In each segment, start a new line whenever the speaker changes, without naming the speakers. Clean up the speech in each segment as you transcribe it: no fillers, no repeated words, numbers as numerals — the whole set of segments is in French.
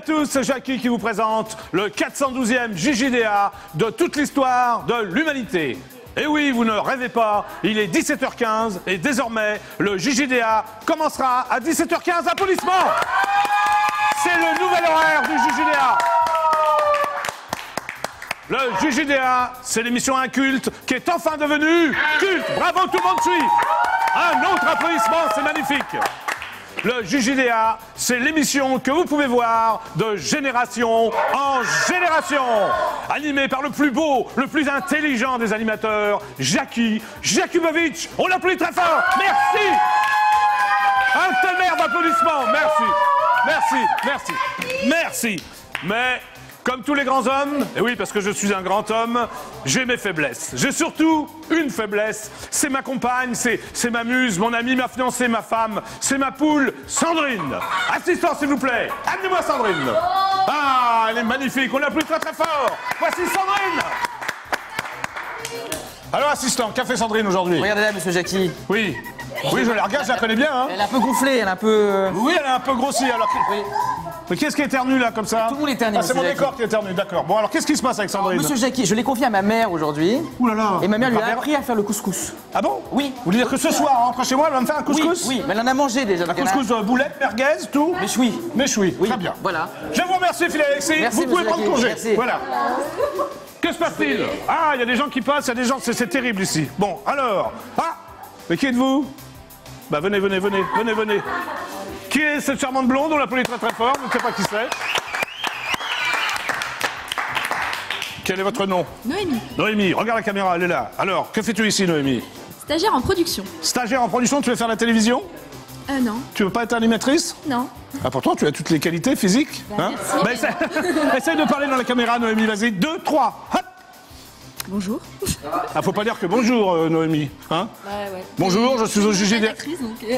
tous, c'est Jackie qui vous présente le 412e JJDA de toute l'histoire de l'humanité. Et oui, vous ne rêvez pas, il est 17h15 et désormais, le JJDA commencera à 17h15. Applaudissements! C'est le nouvel horaire du JJDA. Le JJDA, c'est l'émission inculte qui est enfin devenue culte. Bravo, tout le monde suit. Un autre applaudissement, c'est magnifique. Le JJDA, c'est l'émission que vous pouvez voir de génération en génération. Animée par le plus beau, le plus intelligent des animateurs, Jackie Jakubowicz. On l'applaudit très fort. Merci. Un tonnerre d'applaudissements. Merci. Mais, comme tous les grands hommes, et oui, parce que je suis un grand homme, j'ai mes faiblesses. J'ai surtout une faiblesse, c'est ma compagne, c'est ma muse, mon amie, ma fiancée, ma femme, c'est ma poule, Sandrine. Assistant, s'il vous plaît, amenez-moi Sandrine. Ah, elle est magnifique, on l'applaudit très très fort. Voici Sandrine. Alors, assistant, qu'a fait Sandrine aujourd'hui?
Regardez là, monsieur Jackie.
Oui, je la regarde, je la connais bien. Hein.
Elle est un peu gonflée, elle est un peu...
Oui, elle est un peu grossie, alors...
Oui.
Mais qu'est-ce qui éternue là comme ça?
Tout le monde éternue.
Ah, c'est mon décor qui éternue, d'accord. Bon, alors qu'est-ce qui se passe avec Sandrine?
Monsieur Jackie, je l'ai confié à ma mère aujourd'hui.
Ouh là là.
Et ma mère lui a appris à faire le couscous.
Ah bon?
Oui.
Vous voulez dire que ce soir, en rentrant chez moi, elle va me faire un couscous?
Oui, mais elle en a mangé déjà.
Un couscous boulette, merguez, tout?
Méchoui.
Méchoui,
Oui,
très bien.
voilà.
Je vous remercie, Philippe Alexis.
Merci,
vous pouvez
monsieur
prendre
Jackie.
congé.
Merci.
Voilà. Que se passe-t-il? Ah, il y a des gens qui passent, il y a des gens, c'est terrible ici. Bon, alors. Ah, mais qui êtes-vous? Bah venez. Qui est cette charmante blonde? On l'applaudit très très fort, je ne sais pas qui c'est. Quel est votre nom?
Noémie.
Noémie, regarde la caméra, elle est là. Alors, que fais-tu ici, Noémie?
Stagiaire en production.
Stagiaire en production, tu veux faire la télévision?
Non.
Tu veux pas être animatrice?
Non.
Ah, pourtant, tu as toutes les qualités physiques.
Merci.
Essaye de parler dans la caméra, Noémie, vas-y. 2, 3, hop.
Bonjour.
Ah, faut pas dire que bonjour, Noémie. Hein?
Ouais.
Bonjour, je suis au JJDA.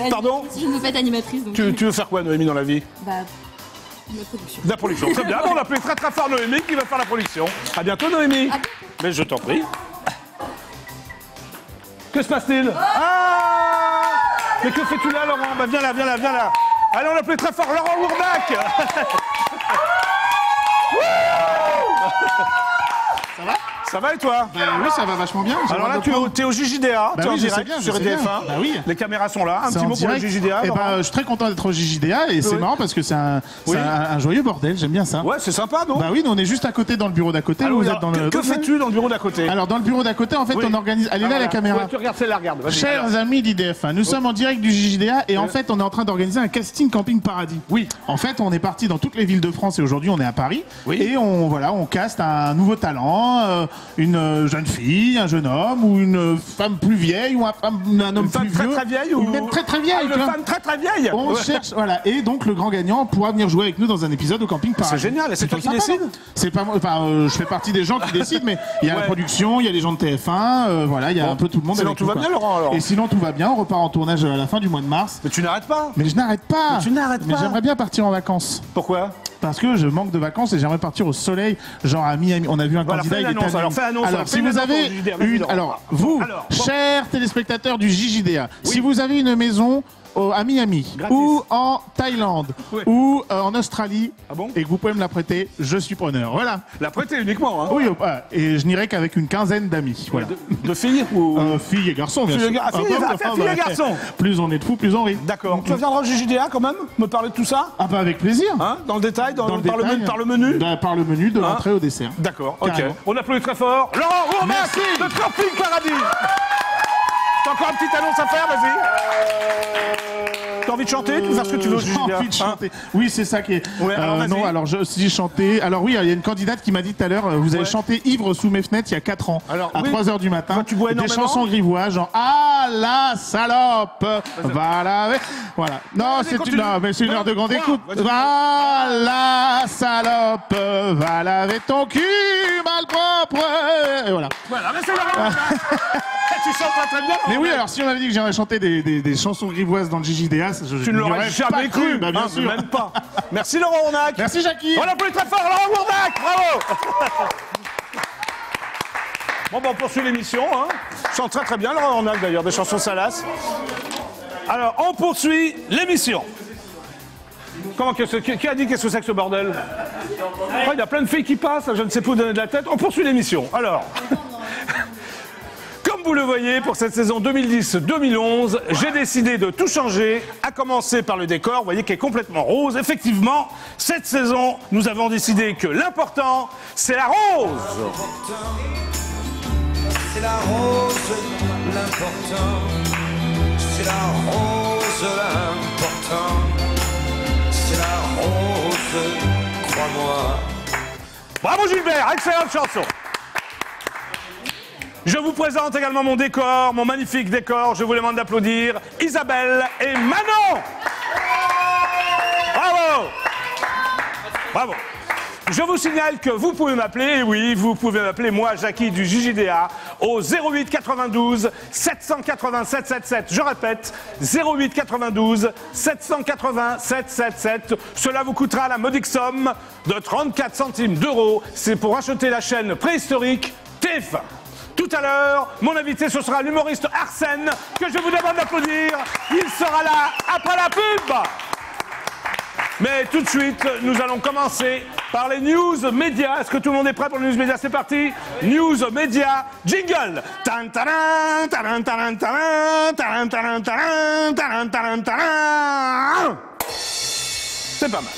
Pardon?
Je ne veux pas être animatrice. Donc...
Tu veux faire quoi, Noémie, dans la vie?
La production.
La production, très bien. On l'appelle très très fort Noémie qui va faire la production. À bientôt, Noémie.
À bientôt.
Mais je t'en prie. Que se passe-t-il? Ah! Mais que fais-tu là, Laurent? Bah viens là. Allez, on l'appelle très fort Laurent Ourbac.
Ça va?
Ça va et toi?
Oui, ça va vachement bien.
Alors là, tu es au JJDA, tu es en
oui, je sais
direct
bien,
sur
je sais
EDF1.
bien. Bah oui.
Les caméras sont là. Un
C'est
petit
en
mot pour le
direct.
JJDA.
Eh
Laurent.
ben, je suis très content d'être au JJDA et c'est
Oui.
marrant parce que c'est un joyeux bordel, j'aime bien ça.
Ouais, c'est sympa, non?
Bah oui, nous on est juste à côté dans le bureau d'à côté.
Alors,
vous êtes dans le.
que fais-tu dans le bureau d'à côté?
Alors dans le bureau d'à côté, en fait,
Oui.
on organise. Elle est là la caméra.
Ouais, tu regardes celle-là, regarde. Vas-y.
Chers
Alors.
amis d'IDF1, nous sommes en direct du JJDA et en fait on est en train d'organiser un casting camping paradis.
Oui.
En fait on est parti dans toutes les villes de France et aujourd'hui on est à Paris.
Oui.
Et on caste un nouveau talent, une jeune fille, un jeune homme ou une femme plus vieille ou un homme
Une femme
plus vieux.
très vieille
ou
ou
même très vieille.
Une
tu vois.
femme très vieille.
On
Ouais.
cherche, voilà. Et donc le grand gagnant pourra venir jouer avec nous dans un épisode au camping paradis.
C'est génial, et c'est toi qui
sympa,
décides?
non? C'est pas moi, enfin je fais partie des gens qui décident, mais il y a la
Ouais.
production, il y a les gens de TF1, voilà, il y a un peu tout le monde.
Sinon
avec
tout
nous,
va
quoi.
bien, Laurent, alors?
Et sinon tout va bien, on repart en tournage à la fin du mois de mars.
Mais tu n'arrêtes pas.
Mais je n'arrête pas.
Mais tu n'arrêtes
Mais
pas.
j'aimerais bien partir en vacances.
Pourquoi?
Parce que je manque de vacances et j'aimerais partir au soleil, genre à Miami. On a vu un
Voilà,
candidat,
fais
il
l'annonce,
était à
alors,
Miami.
fais l'annonce,
Alors,
alors,
si
fais
vous
l'annonce
avez
au JJDA, vas-y,
une,
Laurent.
alors vous,
Alors, bon.
chers téléspectateurs du JJDA, si vous avez une maison à Miami
Gratis.
ou en Thaïlande
Oui.
ou en Australie
Ah bon?
et que vous pouvez me la prêter, je suis preneur. Voilà.
La prêter uniquement, hein?
Oui, et je n'irai qu'avec une quinzaine d'amis. Voilà.
De filles ou...
Filles et garçons, bien
Filles et
sûr.
gar- filles et
bah,
gar- filles et garçons.
Plus on est de fous, plus on rit.
D'accord. Tu viendras au JJDA quand même? Me parler de tout ça?
Ah bah avec plaisir.
Hein? Dans le détail?
Dans le
par,
détail,
par le menu?
Bah, par le menu, de l'entrée au dessert.
D'accord, ok.
Carrément.
On applaudit très fort. Laurent Ourbac
Merci.
de Camping Paradis. T'as encore une petite annonce à faire, vas-y. T'as envie de chanter? Tu veux faire ce que tu veux au
J'ai
JJDA?
envie de chanter. Oui, c'est ça qui est.
Ouais, alors vas-y.
non, alors si chanter. Alors oui, il y a une candidate qui m'a dit tout à l'heure, vous avez
Ouais.
chanté Ivre sous mes fenêtres il y a 4 ans,
Alors,
à
oui.
3h du matin.
Toi, tu bois
des
énormément
chansons grivoises, genre Ah la salope, va laver. Voilà. Non,
Vas-y,
c'est
continue.
une, non, mais c'est une heure de grande
Ouais,
écoute.
vas-y.
Va la salope, va laver ton cul malpropre. Et voilà.
Voilà, mais c'est Laurent Ourbac. Tu chantes très bien.
Mais oui, alors si on m'avait dit que j'aurais chanté des chansons grivoises dans le JJDA,
Tu ne l'aurais jamais cru.
Bah, bien
hein,
sûr.
Même pas. Merci Laurent Ourbac.
Merci Jackie.
On applaudit très fort Laurent Ourbac. Bravo. Bon, ben, on poursuit l'émission. Hein. Chante très très bien Laurent Ourbac d'ailleurs, des chansons salaces. Alors, on poursuit l'émission. Comment qui a dit qu'est-ce que c'est que ce bordel? Oh, il y a plein de filles qui passent, je ne sais plus où donner de la tête. On poursuit l'émission. Alors, comme vous le voyez, pour cette saison 2010-2011, j'ai décidé de tout changer, à commencer par le décor, vous voyez, qui est complètement rose. Effectivement, cette saison, nous avons décidé que l'important, c'est la rose.
C'est la rose, l'important. C'est la rose, l'important. C'est la rose, crois-moi.
Bravo Gilbert, excellente chanson. Je vous présente également mon décor, mon magnifique décor. Je vous demande d'applaudir Isabelle et Manon. Bravo. Bravo. Je vous signale que vous pouvez m'appeler, oui, vous pouvez m'appeler moi, Jackie du JJDA, au 08 92 780 777. Je répète, 08 92 780 777. Cela vous coûtera la modique somme de 34 centimes d'euros. C'est pour acheter la chaîne préhistorique TF1. Tout à l'heure, mon invité, ce sera l'humoriste Arsène, que je vous demande d'applaudir. Il sera là après la pub. Mais tout de suite, nous allons commencer par les news médias. Est-ce que tout le monde est prêt pour les news médias? C'est parti. News médias, jingle. Tan, taran, taran, taran, taran, taran, taran, taran, taran, taran, taran. C'est pas mal.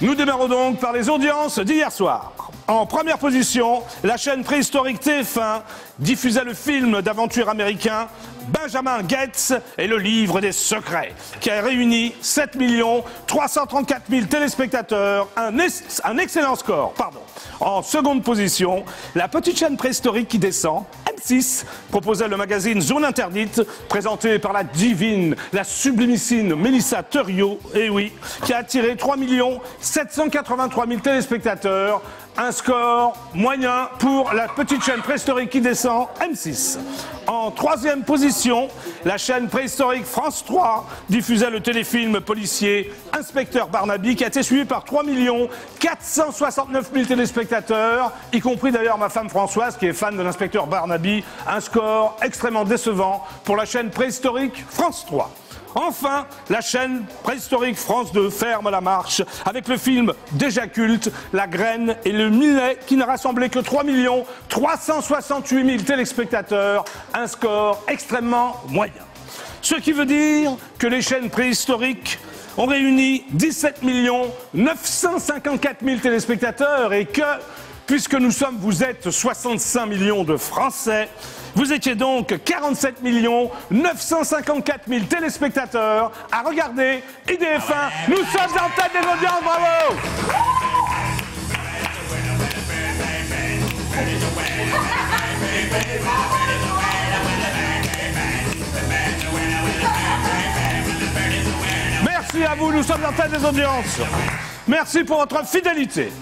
Nous démarrons donc par les audiences d'hier soir. En première position, la chaîne préhistorique TF1 diffusait le film d'aventure américain Benjamin Gates et le livre des secrets, qui a réuni 7 334 000 téléspectateurs, un excellent score, pardon. En seconde position, la petite chaîne préhistorique qui descend, M6, proposait le magazine Zone Interdite, présenté par la divine, la sublimissime Mélissa Theriot, et oui, qui a attiré 3 783 000 téléspectateurs, un score moyen pour la petite chaîne préhistorique qui descend, M6. En troisième position, la chaîne préhistorique France 3 diffusait le téléfilm policier Inspecteur Barnaby, qui a été suivi par 3 469 000 téléspectateurs, y compris d'ailleurs ma femme Françoise, qui est fan de l'inspecteur Barnaby. Un score extrêmement décevant pour la chaîne préhistorique France 3. Enfin, la chaîne préhistorique France 2 ferme la marche avec le film déjà culte, La Graine et le Millet, qui n'a rassemblé que 3 368 000 téléspectateurs, un score extrêmement moyen. Ce qui veut dire que les chaînes préhistoriques ont réuni 17 954 000 téléspectateurs et que, puisque vous êtes 65 millions de Français, vous étiez donc 47 954 000 téléspectateurs à regarder IDF1. Nous sommes en tête des audiences, bravo! Merci à vous, nous sommes en tête des audiences. Merci pour votre fidélité.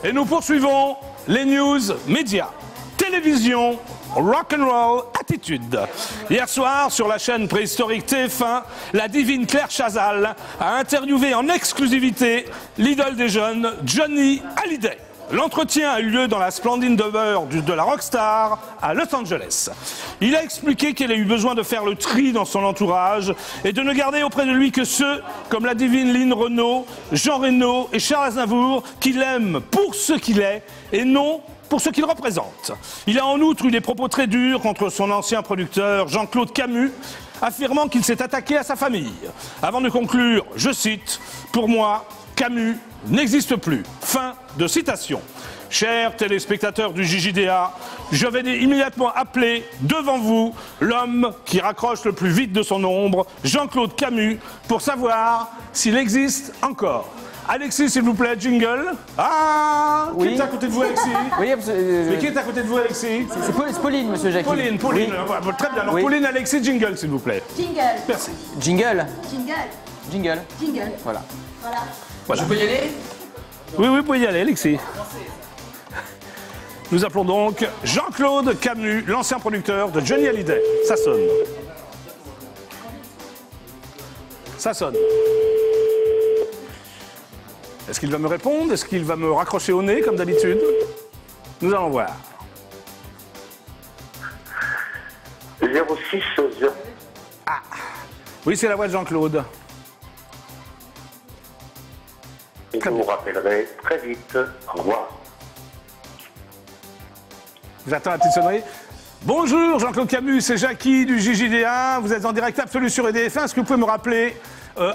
Et nous poursuivons les news médias. Télévision, rock'n'roll, attitude. Hier soir, sur la chaîne préhistorique TF1, la divine Claire Chazal a interviewé en exclusivité l'idole des jeunes, Johnny Hallyday. L'entretien a eu lieu dans la splendide demeure de la rockstar à Los Angeles. Il a expliqué qu'il a eu besoin de faire le tri dans son entourage et de ne garder auprès de lui que ceux comme la divine Lynn Renaud, Jean Reno et Charles Aznavour qu'il aime pour ce qu'il est et non pour ce qu'il représente. Il a en outre eu des propos très durs contre son ancien producteur Jean-Claude Camus, affirmant qu'il s'est attaqué à sa famille. Avant de conclure, je cite, « Pour moi, Camus n'existe plus. » Fin de citation. Chers téléspectateurs du JJDA, je vais immédiatement appeler devant vous l'homme qui raccroche le plus vite de son ombre, Jean-Claude Camus, pour savoir s'il existe encore. Alexis, s'il vous plaît, jingle. Ah,
Oui.
qui est à côté de vous, Alexis?
Oui,
Mais qui est à côté de vous, Alexis?
c'est Pauline, monsieur Jackie.
Pauline.
Oui.
Très bien. Alors,
Oui.
Pauline, Alexis, jingle, s'il vous plaît.
Jingle.
Merci.
Jingle.
Jingle.
Jingle.
Jingle.
Voilà.
Voilà.
Je peux y aller?
Oui, vous pouvez y aller, Alexis. Nous appelons donc Jean-Claude Camus, l'ancien producteur de Johnny Hallyday. Ça sonne. Ça sonne. Est-ce qu'il va me répondre? Est-ce qu'il va me raccrocher au nez, comme d'habitude? Nous allons voir.
06 0.
Oui, c'est la voix de Jean-Claude.
Et je vous rappellerai très vite. Au revoir.
J'attends la petite sonnerie. Bonjour Jean-Claude Camus, c'est Jackie du JJDA. Vous êtes en direct absolu sur EDF1. Est-ce que vous pouvez me rappeler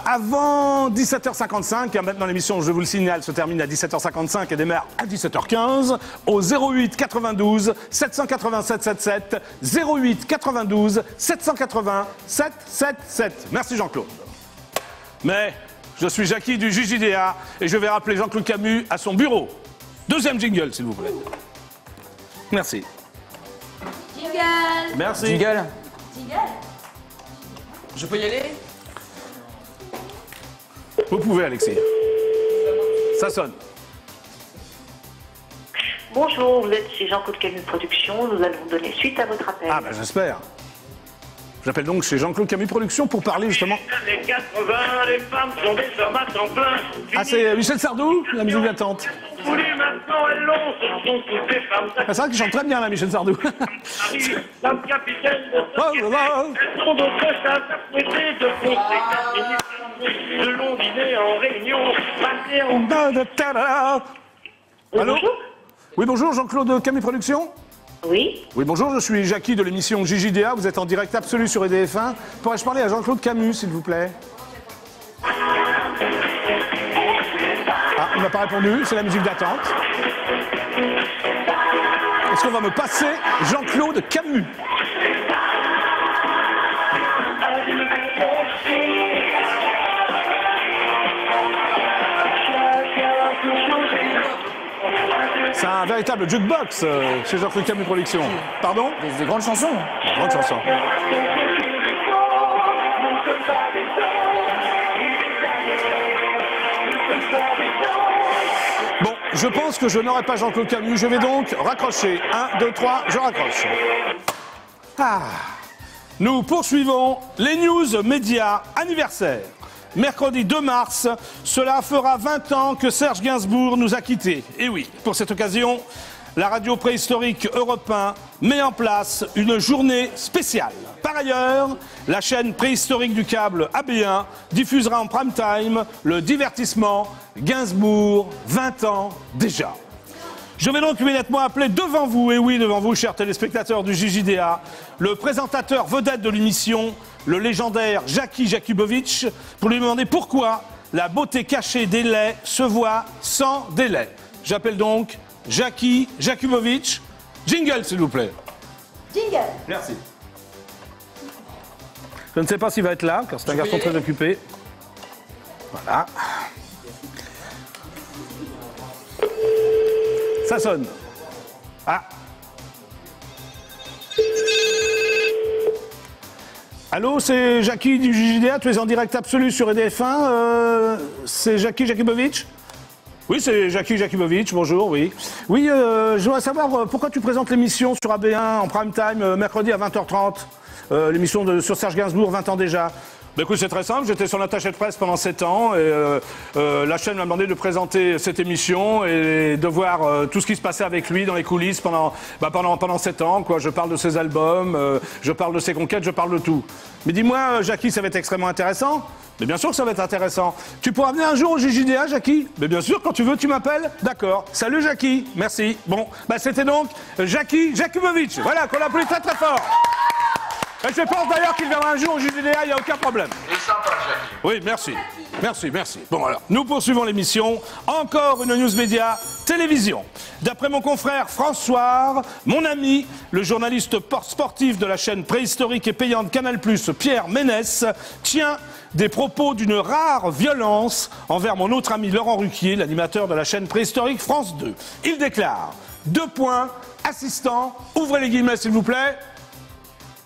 avant 17h55, car maintenant l'émission, je vous le signale, se termine à 17h55 et démarre à 17h15, au 08 92 787 77, 08 92 780 777. Merci Jean-Claude. Mais je suis Jackie du JJDA et je vais rappeler Jean-Claude Camus à son bureau. Deuxième jingle, s'il vous plaît. Merci.
Jingle.
Merci.
Jingle.
Jingle.
Je peux y aller?
Vous pouvez, Alexis. Ça sonne.
Bonjour, vous êtes chez Jean-Claude Camus Productions. Nous allons donner suite à votre appel.
Ah, ben j'espère. J'appelle donc chez Jean-Claude Camus Productions pour parler justement.
Les 80, les femmes sont des hommes à temps plein.
Ah, c'est Michel Sardou, la musique d'attente.
Voulu maintenant, elles l'ont, ce sont toutes des femmes.
Ah, c'est vrai qu'il chante très bien, là, Michel Sardou.
La capitaine de elles sont d'autres chasses à fouetter de conséquences. De longs dîners en réunion, passés en...
Allô?
Bonjour.
Oui, bonjour, Jean-Claude Camus Productions.
Oui.
Oui, bonjour, je suis Jackie de l'émission JJDA. Vous êtes en direct absolu sur EDF1. Pourrais-je parler à Jean-Claude Camus, s'il vous plaît? Ah, il m'a pas répondu, c'est la musique d'attente. Est-ce qu'on va me passer Jean-Claude Camus? C'est un véritable jukebox chez Jean-Claude Camus Productions. Pardon?
Des grandes chansons.
Grande chanson. Bon, je pense que je n'aurai pas Jean-Claude Camus. Je vais donc raccrocher. 1, 2, 3, je raccroche. Ah. Nous poursuivons les news médias anniversaires. Mercredi 2 mars, cela fera 20 ans que Serge Gainsbourg nous a quittés. Et oui, pour cette occasion, la radio préhistorique Europe 1 met en place une journée spéciale. Par ailleurs, la chaîne préhistorique du câble AB1 diffusera en prime time le divertissement Gainsbourg, 20 ans déjà. Je vais donc immédiatement appeler devant vous, et oui, devant vous, chers téléspectateurs du JJDA, le présentateur vedette de l'émission, le légendaire Jackie Jakubowicz, pour lui demander pourquoi la beauté cachée des laits se voit sans délai. J'appelle donc Jackie Jakubowicz. Jingle, s'il vous plaît.
Jingle.
Merci. Je ne sais pas s'il va être là, car c'est un garçon très occupé. Voilà. Ça sonne. Ah. Allô, c'est Jackie du JJDA, tu es en direct absolu sur EDF1. C'est Jackie Jakubowicz? Oui, c'est Jackie Jakubowicz, bonjour, oui. Oui, je voudrais savoir pourquoi tu présentes l'émission sur AB1 en prime time, mercredi à 20h30. L'émission sur Serge Gainsbourg, 20 ans déjà. Bah écoute, c'est très simple, j'étais son attaché de presse pendant 7 ans et la chaîne m'a demandé de présenter cette émission et de voir tout ce qui se passait avec lui dans les coulisses pendant 7 ans, quoi. Je parle de ses albums, je parle de ses conquêtes, je parle de tout. Mais dis-moi, Jackie, ça va être extrêmement intéressant? Mais bien sûr que ça va être intéressant. Tu pourras venir un jour au JJDA, Jackie? Mais bien sûr, quand tu veux, tu m'appelles. D'accord. Salut, Jackie. Merci. Bon, bah c'était donc Jackie Jakubowicz. Voilà, qu'on applaudit très très fort. Et je pense d'ailleurs qu'il viendra un jour au JJDA, il n'y a aucun problème.
Il est sympa, Jackie.
Oui, merci. Merci, merci. Bon, alors, nous poursuivons l'émission. Encore une news média télévision. D'après mon confrère François, mon ami, le journaliste sportif de la chaîne préhistorique et payante Canal+, Pierre Ménès, tient des propos d'une rare violence envers mon autre ami Laurent Ruquier, l'animateur de la chaîne préhistorique France 2. Il déclare, 2 points, assistant, ouvrez les guillemets s'il vous plaît.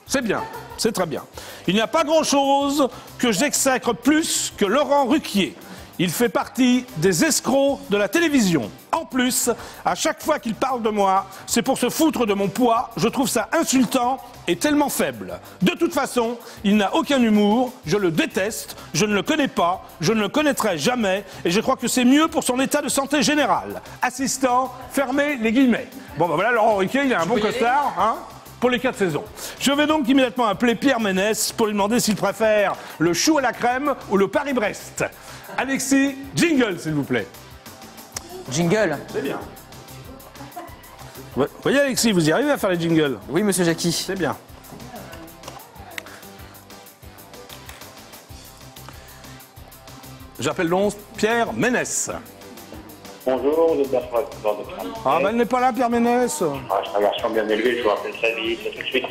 C'est bien, c'est très bien. Il n'y a pas grand-chose que j'exècre plus que Laurent Ruquier. Il fait partie des escrocs de la télévision. En plus, à chaque fois qu'il parle de moi, c'est pour se foutre de mon poids. Je trouve ça insultant et tellement faible. De toute façon, il n'a aucun humour, je le déteste, je ne le connais pas, je ne le connaîtrai jamais, et je crois que c'est mieux pour son état de santé général. Assistant, fermez les guillemets. Bon ben voilà, Laurent Ruquier, il a un bon costard, hein. pour les 4 saisons. Je vais donc immédiatement appeler Pierre Ménès pour lui demander s'il préfère le chou à la crème ou le Paris-Brest. Alexis, jingle s'il vous plaît.
Jingle.
C'est bien. Vous voyez Alexis, vous y arrivez à faire les jingles?
Oui, monsieur Jackie.
C'est bien. J'appelle donc Pierre Ménès.
Bonjour, vous êtes bien sur la plupart de France.
Ah ben elle n'est pas là, Pierre Ménès.
Ah, c'est un garçon bien élevé, je vous rappelle très vite, tout de suite.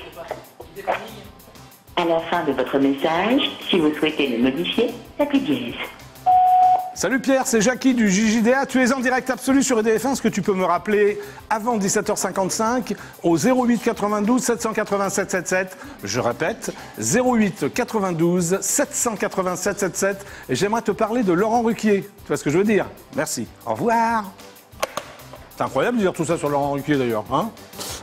À la fin de votre message, si vous souhaitez le modifier, tapez dièse.
Salut Pierre, c'est Jackie du JJDA. Tu es en direct absolu sur EDF1. Est-ce que tu peux me rappeler avant 17h55 au 08 92 787 77? Je répète, 08 92 787 77. Et j'aimerais te parler de Laurent Ruquier. Tu vois ce que je veux dire? Merci. Au revoir. C'est incroyable de dire tout ça sur Laurent Ruquier d'ailleurs. Hein?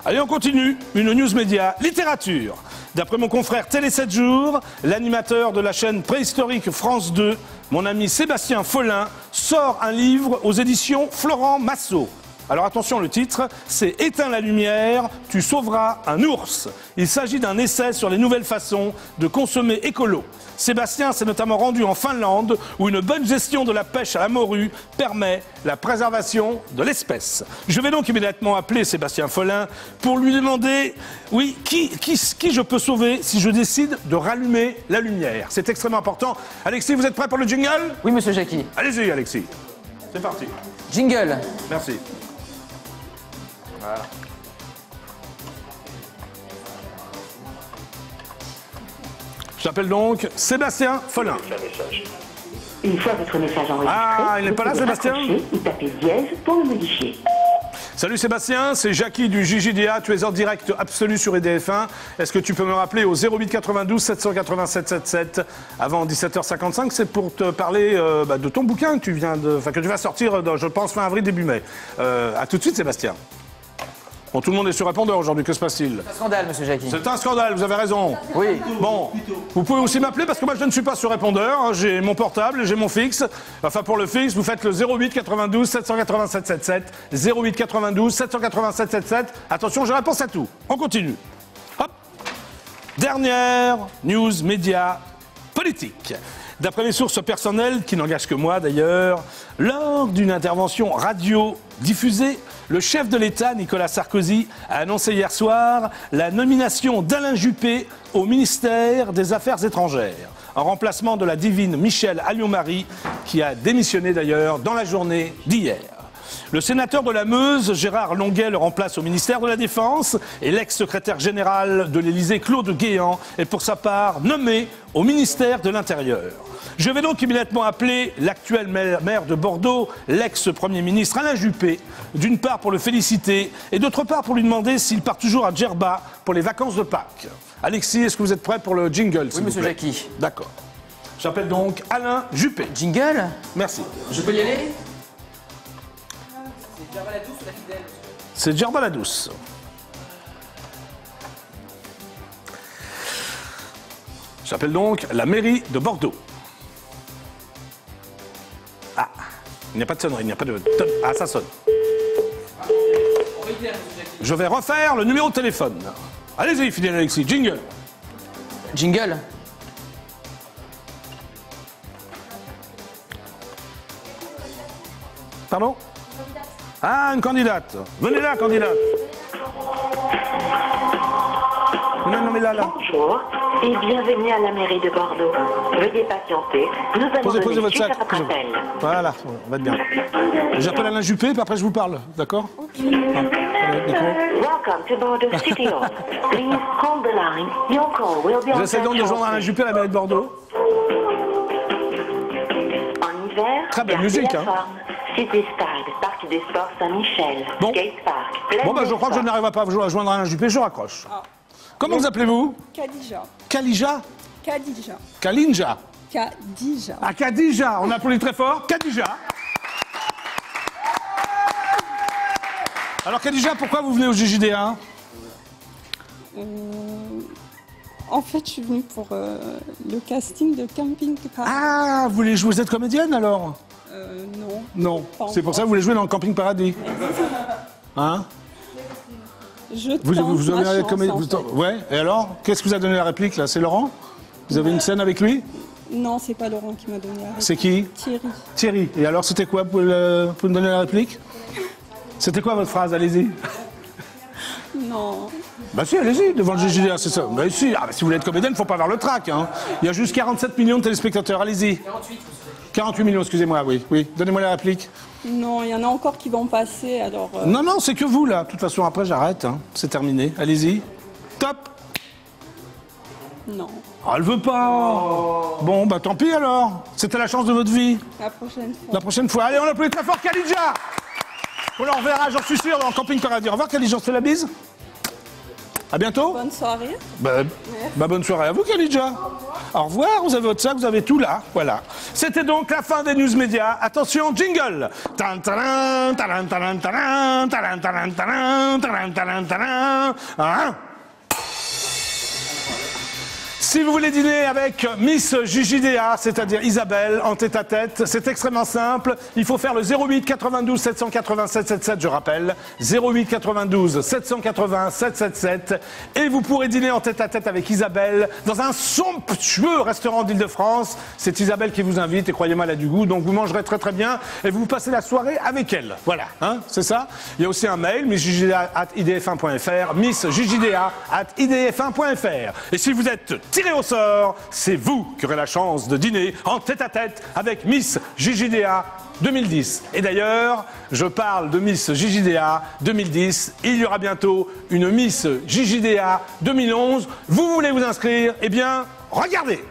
Allez, on continue. Une news média, littérature. D'après mon confrère Télé 7 jours, l'animateur de la chaîne préhistorique France 2, mon ami Sébastien Follin, sort un livre aux éditions Florent Massot. Alors attention, le titre, c'est « Éteins la lumière, tu sauveras un ours ». Il s'agit d'un essai sur les nouvelles façons de consommer écolo. Sébastien s'est notamment rendu en Finlande, où une bonne gestion de la pêche à la morue permet la préservation de l'espèce. Je vais donc immédiatement appeler Sébastien Follin pour lui demander, oui, qui je peux sauver si je décide de rallumer la lumière. C'est extrêmement important. Alexis, vous êtes prêt pour le jingle?
Oui, monsieur Jackie.
Allez-y, Alexis. C'est parti.
Jingle.
Merci. Voilà. J'appelle donc Sébastien Follin.
Une fois votre message enregistré,
Ah, il n'est pas là,
vous pouvez
Sébastien?
raccrocher ou taper dièse pour le modifier.
Salut Sébastien, c'est Jackie du JJDA. Tu es en direct absolu sur EDF1. Est-ce que tu peux me rappeler au 08 92 787 77 avant 17h55? C'est pour te parler de ton bouquin que tu vas sortir, je pense, fin avril, début mai. À tout de suite, Sébastien. Bon, tout le monde est sur répondeur aujourd'hui, que se passe-t-il?
Un scandale, monsieur Jackie.
C'est un scandale, vous avez raison.
Oui.
Bon, vous pouvez aussi m'appeler parce que moi je ne suis pas sur répondeur, hein. J'ai mon portable, j'ai mon fixe. Enfin pour le fixe, vous faites le 08 92 787 77, 08 92 787 77. Attention, je réponds à tout. On continue. Hop. Dernière news média politique. D'après mes sources personnelles, qui n'engagent que moi d'ailleurs, lors d'une intervention radio diffusée, le chef de l'État, Nicolas Sarkozy, a annoncé hier soir la nomination d'Alain Juppé au ministère des Affaires étrangères, en remplacement de la divine Michèle Alliot-Marie, qui a démissionné d'ailleurs dans la journée d'hier. Le sénateur de la Meuse, Gérard Longuet, le remplace au ministère de la Défense et l'ex-secrétaire général de l'Élysée, Claude Guéant, est pour sa part nommé au ministère de l'Intérieur. Je vais donc immédiatement appeler l'actuel maire de Bordeaux, l'ex-premier ministre Alain Juppé, d'une part pour le féliciter et d'autre part pour lui demander s'il part toujours à Djerba pour les vacances de Pâques. Alexis, est-ce que vous êtes prêt pour le jingle?
Oui, monsieur Jackie.
D'accord. J'appelle donc Alain Juppé.
Jingle.
Merci.
Je peux y aller? C'est Djerba la douce ou la fidèle?
C'est Djerba la douce. J'appelle donc la mairie de Bordeaux. Ah, il n'y a pas de sonnerie, il n'y a pas de... Ah, ça sonne. Je vais refaire le numéro de téléphone. Allez-y, fidèle Alexis, jingle.
Jingle.
Pardon? Ah, une candidate. Venez là, candidate. Non, mais là.
Bonjour et bienvenue à la mairie de Bordeaux. Veuillez patienter, nous allons
Posez
donner
votre
suite
sac.
à votre appel.
Voilà, on va être bien. J'appelle Alain Juppé, puis après je vous parle, d'accord?
Welcome to Bordeaux City Hall. Please hold the line. Your call will be
J'essaie donc de joindre Alain Juppé à la mairie de Bordeaux.
En hiver,
Très belle
gardez
musique,
la
hein.
forme. City Stade, Parc des Sports Saint-Michel,
Bon.
Skate Park,
Bon, bah je crois que je n'arriverai pas à joindre Alain Juppé, je raccroche. Comment vous appelez-vous?
Khadija.
Kalija?
Khadija.
Kalinja?
Khadija.
Ah, Khadija, on applaudit très fort. Khadija. Alors Khadija, pourquoi vous venez au JJDA?
En fait, je suis venue pour le casting de Camping Paradis.
Ah, vous voulez jouer, vous êtes comédienne alors?
Non.
Non,
Pas
c'est pour
encore.
ça que vous voulez jouer dans le Camping Paradis. Hein?
Je
Vous
tente ma
avez
chance, en fait.
Ouais, et alors? Qu'est-ce que vous a donné la réplique, là? C'est Laurent? Vous avez une scène avec lui?
Non, c'est pas Laurent qui m'a donné la réplique.
C'est qui?
Thierry.
Thierry. Et alors, c'était quoi? Vous pouvez me donner la réplique? C'était quoi votre phrase? Allez-y.
Non.
Bah si, allez-y, devant le JGDA, c'est ça. Bah si, si vous voulez être comédienne, il ne faut pas avoir le trac. Hein. Il y a juste 47 millions de téléspectateurs, allez-y. 48 millions, excusez-moi, oui. Oui, donnez-moi la réplique.
Non, il y en a encore qui vont passer, alors...
Non, non, c'est que vous, là. De toute façon, après, j'arrête. Hein. C'est terminé. Allez-y. Top.
Non.
Ah, elle veut pas. Bon, bah tant pis, alors. C'était la chance de votre vie.
La prochaine fois.
La prochaine fois. Allez, on applaudit très fort Khadija. On la reverra, j'en suis sûr, dans le camping paradis. Au revoir, Khadija, on se fait la bise. À bientôt.
Bonne soirée.
Bah, bonne soirée à vous, Khadija. Au revoir, vous avez votre sac, vous avez tout là. Voilà. C'était donc la fin des news médias. Attention, jingle. Si vous voulez dîner avec Miss JJDA, c'est-à-dire Isabelle, en tête-à-tête, c'est extrêmement simple. Il faut faire le 08 92 787 77, je rappelle. 08 92 780 777. Et vous pourrez dîner en tête-à-tête avec Isabelle dans un somptueux restaurant d'Île-de-France. C'est Isabelle qui vous invite et croyez-moi, elle a du goût. Donc vous mangerez très très bien et vous passez la soirée avec elle. Voilà, hein, c'est ça. Il y a aussi un mail, missjjda@idf1.fr, missjjda@idf1.fr. Et si vous êtes tiré au sort, c'est vous qui aurez la chance de dîner en tête-à-tête avec Miss JJDA 2010. Et d'ailleurs, je parle de Miss JJDA 2010. Il y aura bientôt une Miss JJDA 2011. Vous voulez vous inscrire? Eh bien, regardez!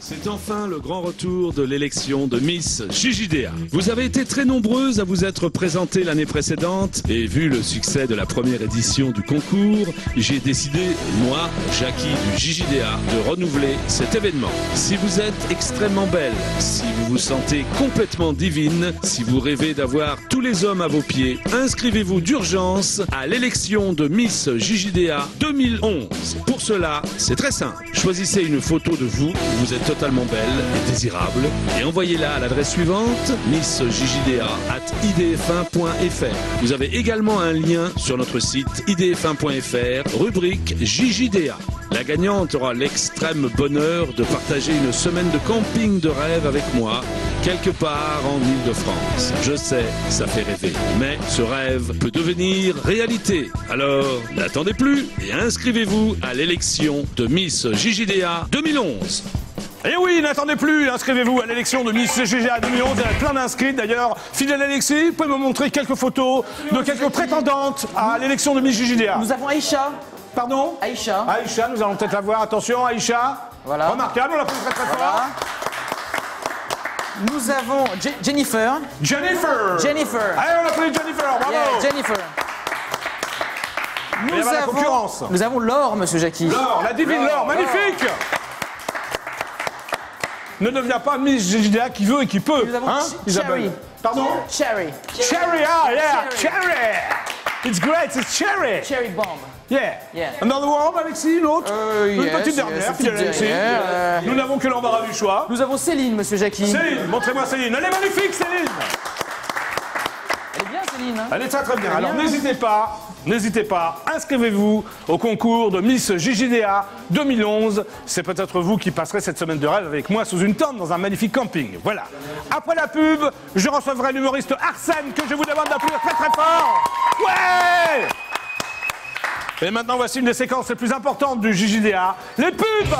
C'est enfin le grand retour de l'élection de Miss JJDA. Vous avez été très nombreuses à vous être présentées l'année précédente et vu le succès de la première édition du concours, j'ai décidé, moi, Jackie du JJDA, de renouveler cet événement. Si vous êtes extrêmement belle, si vous vous sentez complètement divine, si vous rêvez d'avoir tous les hommes à vos pieds, inscrivez-vous d'urgence à l'élection de Miss JJDA 2011. Pour cela, c'est très simple. Choisissez une photo de vous, vous êtes totalement belle et désirable et envoyez-la à l'adresse suivante missjjda@idf1.fr. Vous avez également un lien sur notre site idf1.fr, rubrique JJDA. La gagnante aura l'extrême bonheur de partager une semaine de camping de rêve avec moi, quelque part en Île-de-France. Je sais, ça fait rêver, mais ce rêve peut devenir réalité. Alors, n'attendez plus et inscrivez-vous à l'élection de Miss JJDA 2011.
Et oui, n'attendez plus, inscrivez-vous à l'élection de Miss JJDA 2011, il y a plein d'inscrits d'ailleurs. Fidèle Alexis, vous pouvez me montrer quelques photos de quelques prétendantes à l'élection de Miss JJDA.
Nous avons Aïcha.
Pardon?
Aïcha.
Aïcha, nous allons peut-être la voir, attention, Aïcha.
Voilà.
Remarquable, on l'applaudit très très
Voilà.
fort.
Nous avons Jennifer.
Jennifer.
Jennifer.
Allez, on applaudit Jennifer, bravo.
Yeah, Jennifer.
Il y a la concurrence.
Nous avons Laure, monsieur Jackie.
Laure, la divine Laure, magnifique. Ne deviens pas Miss JJDA qui veut et qui peut.
Nous avons
hein, Isabelle.
Cherry.
Pardon?
Cherry.
Cherry, ah yeah, Cherry. It's great, it's Cherry.
Cherry bomb.
Yeah.
Yeah.
Another one, Alexis, l'autre? Une
yes,
petite dernière,
yes,
fidèle
petite
Alexis.
dernière,
Nous n'avons que l'embarras du choix.
Nous avons Céline, monsieur Jackie.
Céline, montrez-moi Céline. Elle est magnifique, Céline.
Elle est bien, Céline. Hein.
Elle est très très bien.
Elle est
Alors
bien.
n'hésitez pas, inscrivez-vous au concours de Miss JJDA 2011. C'est peut-être vous qui passerez cette semaine de rêve avec moi sous une tente dans un magnifique camping. Voilà. Après la pub, je recevrai l'humoriste Arsène que je vous demande d'applaudir très très fort. Ouais! Et maintenant, voici une des séquences les plus importantes du JJDA, les pubs!